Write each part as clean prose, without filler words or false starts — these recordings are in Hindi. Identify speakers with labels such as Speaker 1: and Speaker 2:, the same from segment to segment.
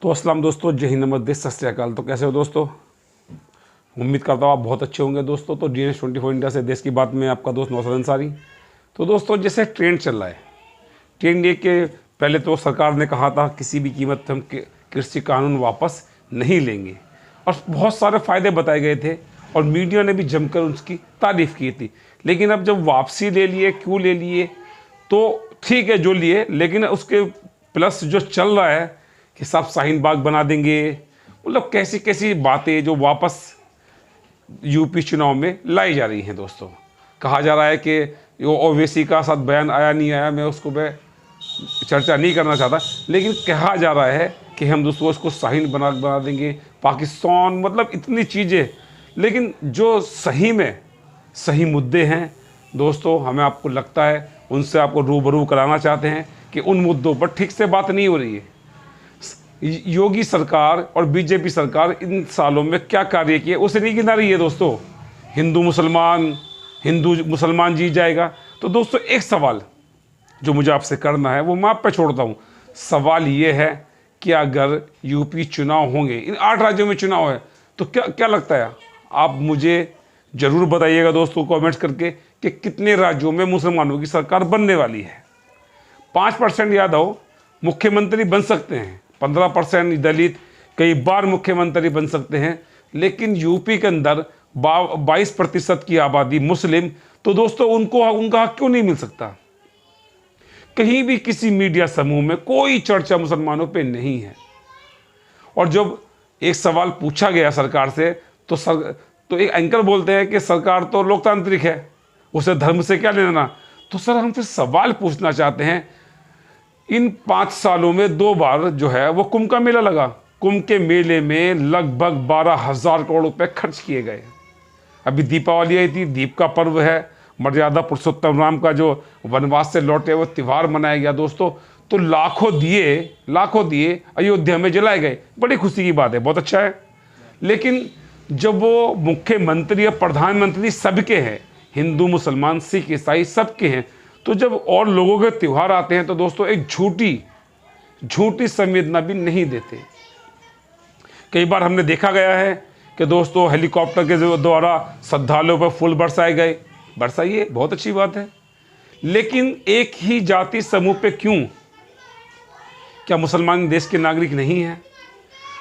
Speaker 1: तो अस्सलाम दोस्तों, जय हिंद, नमस्ते, सत श्री अकाल। तो कैसे हो दोस्तों? उम्मीद करता हूँ आप बहुत अच्छे होंगे दोस्तों। तो DNS24 इंडिया से देश की बात में आपका दोस्त नौसद अंसारी। तो दोस्तों, जैसे ट्रेंड चल रहा है, ट्रेंड ये कि पहले तो सरकार ने कहा था किसी भी कीमत पर हम कृषि कानून वापस नहीं लेंगे, और बहुत सारे फ़ायदे बताए गए थे और मीडिया ने भी जमकर उसकी तारीफ़ की थी। लेकिन अब जब वापसी ले लिए, क्यों ले लिए, तो ठीक है जो लिए, लेकिन उसके प्लस जो चल रहा है कि सब शाहीन बाग बना देंगे, मतलब कैसी कैसी बातें जो वापस यूपी चुनाव में लाई जा रही हैं दोस्तों। कहा जा रहा है कि वो ओवैसी का साथ बयान आया नहीं आया, मैं उसको चर्चा नहीं करना चाहता, लेकिन कहा जा रहा है कि हम दोस्तों उसको शाहीन बना देंगे, पाकिस्तान, मतलब इतनी चीज़ें। लेकिन जो सही में सही मुद्दे हैं दोस्तों, हमें आपको लगता है उनसे आपको रूबरू कराना चाहते हैं कि उन मुद्दों पर ठीक से बात नहीं हो रही है। योगी सरकार और बीजेपी सरकार इन सालों में क्या कार्य किए उसे नहीं गिना रही है दोस्तों। हिंदू मुसलमान जीत जाएगा। तो दोस्तों, एक सवाल जो मुझे आपसे करना है वो मैं आप पे छोड़ता हूँ। सवाल ये है कि अगर यूपी चुनाव होंगे, इन 8 राज्यों में चुनाव है, तो क्या लगता है? आप मुझे ज़रूर बताइएगा दोस्तों कमेंट्स करके कि कितने राज्यों में मुसलमानों की सरकार बनने वाली है। 5% यादव मुख्यमंत्री बन सकते हैं, 15% दलित कई बार मुख्यमंत्री बन सकते हैं, लेकिन यूपी के अंदर 22% की आबादी मुस्लिम। तो दोस्तों, उनका हक क्यों नहीं मिल सकता? कहीं भी किसी मीडिया समूह में कोई चर्चा मुसलमानों पे नहीं है। और जब एक सवाल पूछा गया सरकार से, तो एक एंकर बोलते हैं कि सरकार तो लोकतांत्रिक है, उसे धर्म से क्या लेना। तो सर, हम फिर सवाल पूछना चाहते हैं, इन 5 सालों में 2 बार जो है वो कुंभ का मेला लगा। कुंभ के मेले में लगभग 12,000 करोड़ रुपए खर्च किए गए। अभी दीपावली आई थी, दीप का पर्व है, मर्यादा पुरुषोत्तम राम का जो वनवास से लौटे वो त्यौहार मनाया गया दोस्तों। तो लाखों दिए अयोध्या में जलाए गए। बड़ी खुशी की बात है, बहुत अच्छा है। लेकिन जब वो मुख्यमंत्री या प्रधानमंत्री सबके हैं, हिंदू मुसलमान सिख ईसाई सबके हैं, तो जब और लोगों के त्यौहार आते हैं तो दोस्तों एक झूठी संवेदना भी नहीं देते। कई बार हमने देखा गया है कि दोस्तों हेलीकॉप्टर के द्वारा श्रद्धालुओं पर फूल बरसाए गए। बरसाइए, बहुत अच्छी बात है, लेकिन एक ही जाति समूह पे क्यों? क्या मुसलमान देश के नागरिक नहीं हैं?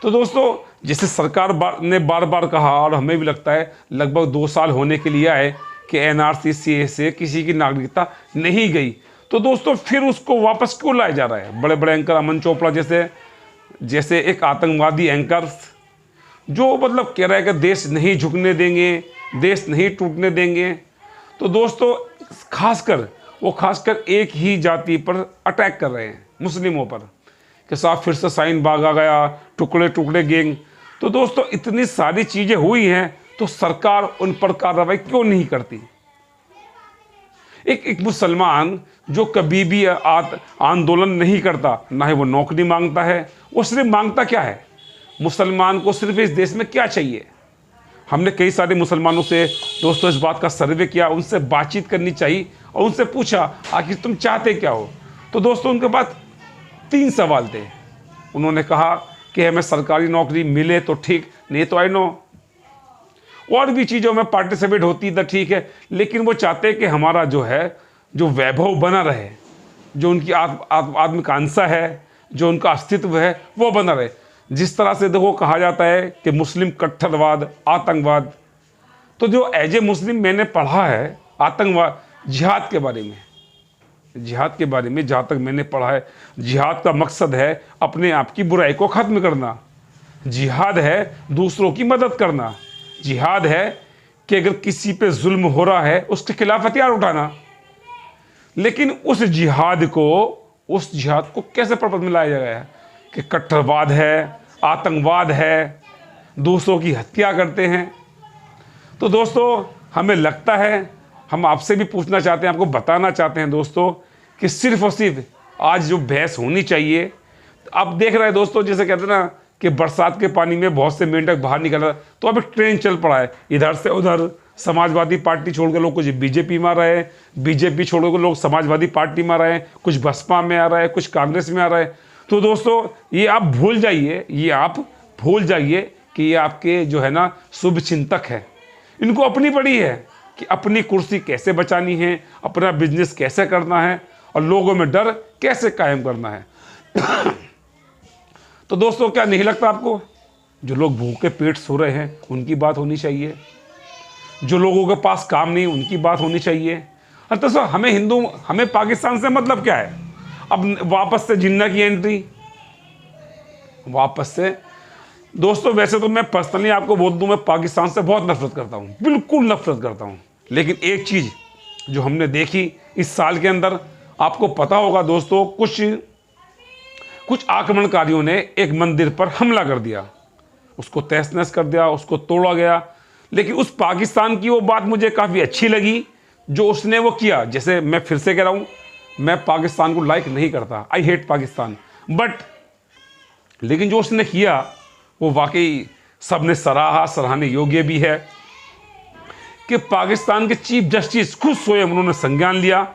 Speaker 1: तो दोस्तों, जैसे सरकार ने बार बार कहा, और हमें भी लगता है लगभग 2 साल होने के लिए आए कि NRC CA से किसी की नागरिकता नहीं गई, तो दोस्तों फिर उसको वापस क्यों लाया जा रहा है? बड़े बड़े एंकर अमन चोपड़ा जैसे एक आतंकवादी एंकर जो मतलब कह रहा है कि देश नहीं झुकने देंगे, देश नहीं टूटने देंगे। तो दोस्तों, खासकर एक ही जाति पर अटैक कर रहे हैं, मुस्लिमों पर, कि साहब फिर से शाहीन बाग आ गया, टुकड़े टुकड़े गैंग। तो दोस्तों, इतनी सारी चीज़ें हुई हैं, तो सरकार उन पर कार्रवाई क्यों नहीं करती? एक मुसलमान जो कभी भी आंदोलन नहीं करता, ना ही वो नौकरी मांगता है, वो सिर्फ मांगता क्या है? मुसलमान को सिर्फ इस देश में क्या चाहिए? हमने कई सारे मुसलमानों से दोस्तों इस बात का सर्वे किया, उनसे बातचीत करनी चाहिए और उनसे पूछा आखिर तुम चाहते क्या हो। तो दोस्तों, उनके पास 3 सवाल थे। उन्होंने कहा कि हमें सरकारी नौकरी मिले तो ठीक, नहीं तो आई नो, और भी चीज़ों में पार्टिसिपेट होती तो ठीक है, लेकिन वो चाहते हैं कि हमारा जो वैभव बना रहे, जो उनकी आत्मकांक्षा है, जो उनका अस्तित्व है, वो बना रहे। जिस तरह से देखो कहा जाता है कि मुस्लिम कट्टरवाद, आतंकवाद, तो जो एज ए मुस्लिम मैंने पढ़ा है आतंकवाद, जिहाद के बारे में जहाँ तक मैंने पढ़ा है, जिहाद का मकसद है अपने आप की बुराई को ख़त्म करना। जिहाद है दूसरों की मदद करना। जिहाद है कि अगर किसी पे जुल्म हो रहा है उसके खिलाफ हथियार उठाना। लेकिन उस जिहाद को कैसे पर्पस में लाया गया है कि कट्टरवाद है, आतंकवाद है, दूसरों की हत्या करते हैं। तो दोस्तों, हमें लगता है, हम आपसे भी पूछना चाहते हैं, आपको बताना चाहते हैं दोस्तों, कि सिर्फ और सिर्फ आज जो बहस होनी चाहिए, आप देख रहे हैं दोस्तों, जैसे कहते हैं ना कि बरसात के पानी में बहुत से मेंढक बाहर निकल रहा है, तो अभी ट्रेन चल पड़ा है इधर से उधर। समाजवादी पार्टी छोड़ के लोग कुछ बीजेपी में आ रहे हैं, बीजेपी छोड़ के लोग समाजवादी पार्टी में आ रहे हैं, कुछ बसपा में आ रहा है, कुछ कांग्रेस में आ रहा है। तो दोस्तों ये आप भूल जाइए, ये आप भूल जाइए कि ये आपके जो है ना शुभ चिंतक है। इनको अपनी पड़ी है कि अपनी कुर्सी कैसे बचानी है, अपना बिजनेस कैसे करना है और लोगों में डर कैसे कायम करना है। तो दोस्तों क्या नहीं लगता आपको, जो लोग भूखे पेट सो रहे हैं उनकी बात होनी चाहिए, जो लोगों के पास काम नहीं उनकी बात होनी चाहिए। और तो हमें पाकिस्तान से मतलब क्या है? अब वापस से जिन्ना की एंट्री, वापस से। दोस्तों वैसे तो मैं पर्सनली आपको बोल दूं, मैं पाकिस्तान से बहुत नफरत करता हूं, बिल्कुल नफरत करता हूं। लेकिन एक चीज़ जो हमने देखी इस साल के अंदर, आपको पता होगा दोस्तों, कुछ आक्रमणकारियों ने एक मंदिर पर हमला कर दिया, उसको तहस नहस कर दिया, उसको तोड़ा गया। लेकिन उस पाकिस्तान की वो बात मुझे काफ़ी अच्छी लगी जो उसने वो किया। जैसे मैं फिर से कह रहा हूँ, मैं पाकिस्तान को लाइक नहीं करता, आई हेट पाकिस्तान, बट लेकिन जो उसने किया वो वाकई सबने सराहा, सराहने योग्य भी है कि पाकिस्तान के चीफ जस्टिस खुद स्वयं उन्होंने संज्ञान लिया।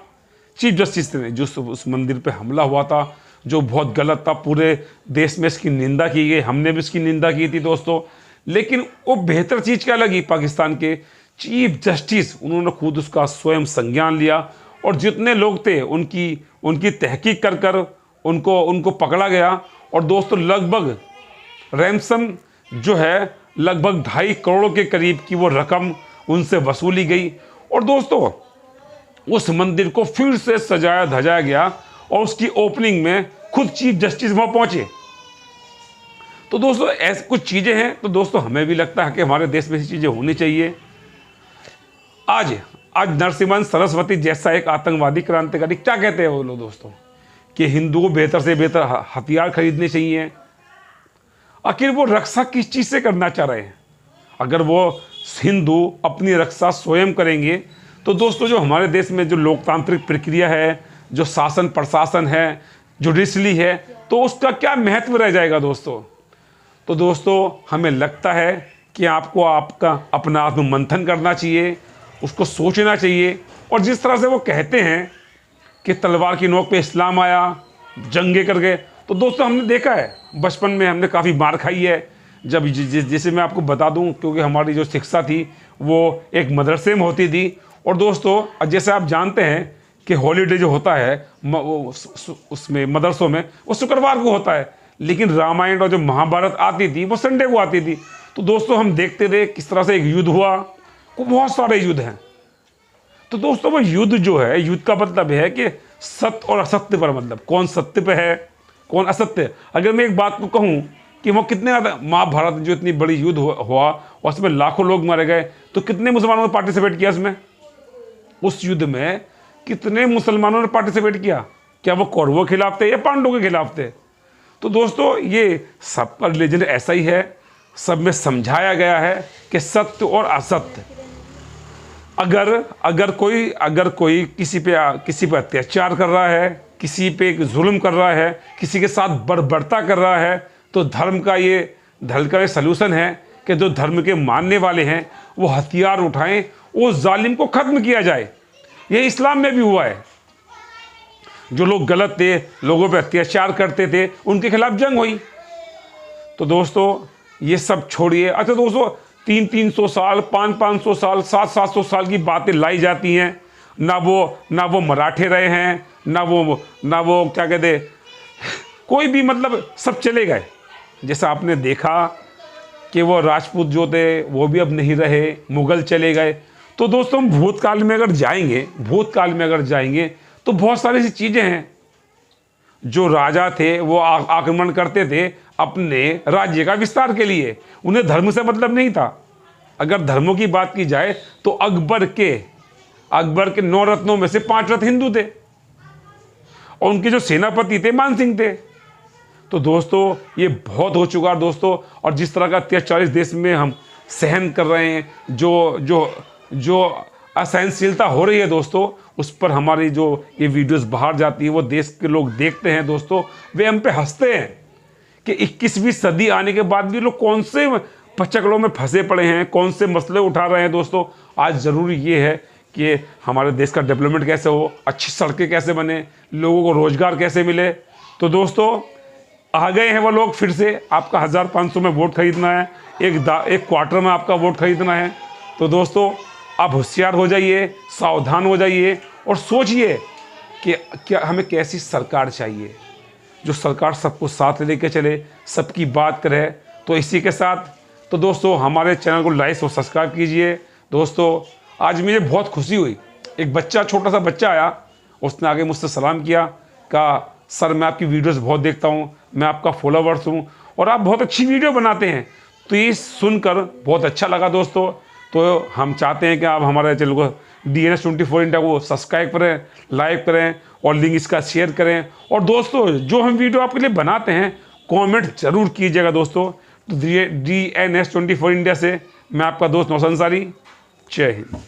Speaker 1: चीफ जस्टिस ने जो उस मंदिर पे हमला हुआ था, जो बहुत गलत था, पूरे देश में इसकी निंदा की गई, हमने भी इसकी निंदा की थी दोस्तों। लेकिन वो बेहतर चीज़ क्या लगी, पाकिस्तान के चीफ जस्टिस उन्होंने खुद उसका स्वयं संज्ञान लिया और जितने लोग थे उनकी तहकीक कर कर उनको पकड़ा गया। और दोस्तों लगभग रैंसम जो है लगभग 2.5 करोड़ के करीब की वो रकम उनसे वसूली गई। और दोस्तों उस मंदिर को फिर से सजाया धजाया गया और उसकी ओपनिंग में खुद चीफ जस्टिस वहाँ पहुँचे। तो दोस्तों ऐसी कुछ चीज़ें हैं, तो दोस्तों हमें भी लगता है कि हमारे देश में ऐसी चीज़ें होनी चाहिए। आज नरसिम्हन सरस्वती जैसा एक आतंकवादी क्रांतिकारी क्या कहते हैं वो लोग दोस्तों, कि हिंदुओं को बेहतर से बेहतर हथियार खरीदने चाहिए। आखिर वो रक्षा किस चीज़ से करना चाह रहे हैं? अगर वो हिंदू अपनी रक्षा स्वयं करेंगे तो दोस्तों जो हमारे देश में जो लोकतांत्रिक प्रक्रिया है, जो शासन प्रशासन है, जुडिशली है, तो उसका क्या महत्व रह जाएगा दोस्तों। तो दोस्तों हमें लगता है कि आपको आपका अपना आत्म मंथन करना चाहिए, उसको सोचना चाहिए। और जिस तरह से वो कहते हैं कि तलवार की नोक पे इस्लाम आया, जंगे कर गए, तो दोस्तों हमने देखा है, बचपन में हमने काफ़ी मार खाई है। जब जैसे मैं आपको बता दूं, क्योंकि हमारी जो शिक्षा थी वो एक मदरसे में होती थी। और दोस्तों जैसे आप जानते हैं कि हॉलीडे जो होता है उसमें मदरसों में वो शुक्रवार को होता है, लेकिन रामायण और जो महाभारत आती थी वो संडे को आती थी। तो दोस्तों हम देखते थे किस तरह से एक युद्ध हुआ, बहुत सारे युद्ध हैं। तो दोस्तों वो युद्ध जो है, युद्ध का मतलब है कि सत्य और असत्य पर, मतलब कौन सत्य पे है कौन असत्य। अगर मैं एक बात को कहूँ कि वो कितने ज़्यादा महाभारत जो इतनी बड़ी युद्ध हुआ और उसमें लाखों लोग मारे गए, तो कितने मुसलमानों ने पार्टिसिपेट किया इसमें? उस युद्ध में कितने मुसलमानों ने पार्टिसिपेट किया? क्या वो कौरवों के खिलाफ थे या पांडवों के खिलाफ थे? तो दोस्तों ये सबका रिलीजन ऐसा ही है, सब में समझाया गया है कि सत्य और असत्य। अगर कोई किसी पे अत्याचार कर रहा है, किसी पे जुल्म कर रहा है, किसी के साथ बर्बरता कर रहा है, तो धर्म का ये सलूशन है कि जो धर्म के मानने वाले हैं वो हथियार उठाएं, उस जालिम को ख़त्म किया जाए। ये इस्लाम में भी हुआ है। जो लोग गलत थे, लोगों पे अत्याचार करते थे, उनके खिलाफ जंग हुई। तो दोस्तों ये सब छोड़िए। अच्छा दोस्तों 300 साल 500 साल 700 साल की बातें लाई जाती हैं, ना वो मराठे रहे हैं, ना वो क्या कहते, कोई भी, मतलब सब चले गए। जैसा आपने देखा कि वो राजपूत जो थे वो भी अब नहीं रहे, मुगल चले गए। तो दोस्तों हम भूतकाल में अगर जाएंगे तो बहुत सारी ऐसी चीज़ें हैं। जो राजा थे वो आक्रमण करते थे अपने राज्य का विस्तार के लिए, उन्हें धर्म से मतलब नहीं था। अगर धर्मों की बात की जाए तो अकबर के 9 रत्नों में से 5 रत्न हिंदू थे और उनके जो सेनापति थे मान सिंह थे। तो दोस्तों ये बहुत हो चुका है दोस्तों। और जिस तरह का अत्याचार इस देश में हम सहन कर रहे हैं, जो असहनशीलता हो रही है दोस्तों, उस पर हमारी जो ये वीडियोस बाहर जाती है, वो देश के लोग देखते हैं दोस्तों, वे हम पे हंसते हैं कि 21वीं सदी आने के बाद भी लोग कौन से पचकड़ों में फंसे पड़े हैं, कौन से मसले उठा रहे हैं। दोस्तों आज ज़रूरी ये है कि हमारे देश का डेवलपमेंट कैसे हो, अच्छी सड़कें कैसे बने, लोगों को रोज़गार कैसे मिले। तो दोस्तों आ गए हैं वो लोग फिर से, आपका 1500 में वोट खरीदना है, एक क्वार्टर में आपका वोट खरीदना है। तो दोस्तों आप होशियार हो जाइए, सावधान हो जाइए और सोचिए कि क्या हमें कैसी सरकार चाहिए, जो सरकार सबको साथ लेके चले, सबकी बात करे। तो इसी के साथ तो दोस्तों हमारे चैनल को लाइक और सब्सक्राइब कीजिए। दोस्तों आज मुझे बहुत खुशी हुई, एक बच्चा, छोटा सा बच्चा आया, उसने आगे मुझसे सलाम किया, कहा सर मैं आपकी वीडियोस बहुत देखता हूँ, मैं आपका फॉलोवर्स हूँ और आप बहुत अच्छी वीडियो बनाते हैं। तो ये सुनकर बहुत अच्छा लगा दोस्तों। तो हम चाहते हैं कि आप हमारे चैनल को DNS24 इंडिया को सब्सक्राइब करें, लाइक करें और लिंक इसका शेयर करें। और दोस्तों जो हम वीडियो आपके लिए बनाते हैं कमेंट जरूर कीजिएगा दोस्तों। तो DNS24 इंडिया से मैं आपका दोस्त नौशाद अंसारी, जय हिंद।